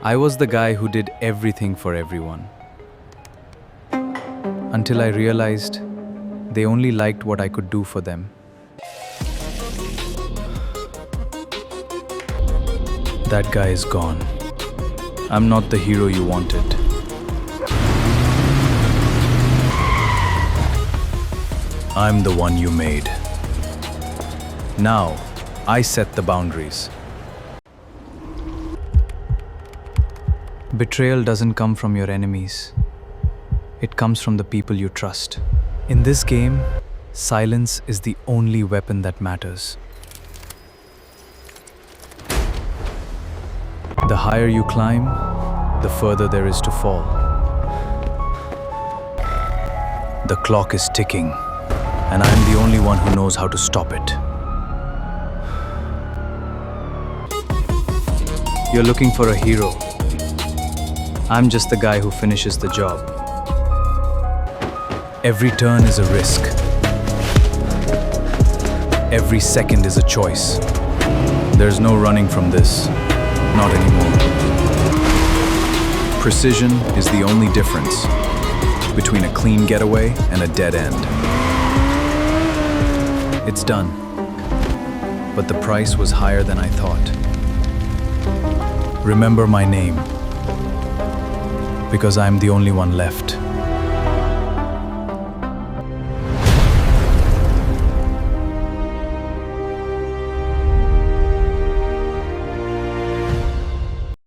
I was the guy who did everything for everyone. Until I realized they only liked what I could do for them. That guy is gone. I'm not the hero you wanted. I'm the one you made. Now, I set the boundaries. Betrayal doesn't come from your enemies. It comes from the people you trust. In this game, silence is the only weapon that matters. The higher you climb, the further there is to fall. The clock is ticking, and I'm the only one who knows how to stop it. You're looking for a hero. I'm just the guy who finishes the job. Every turn is a risk. Every second is a choice. There's no running from this. Not anymore. Precision is the only difference between a clean getaway and a dead end. It's done. But the price was higher than I thought. Remember my name, because I'm the only one left.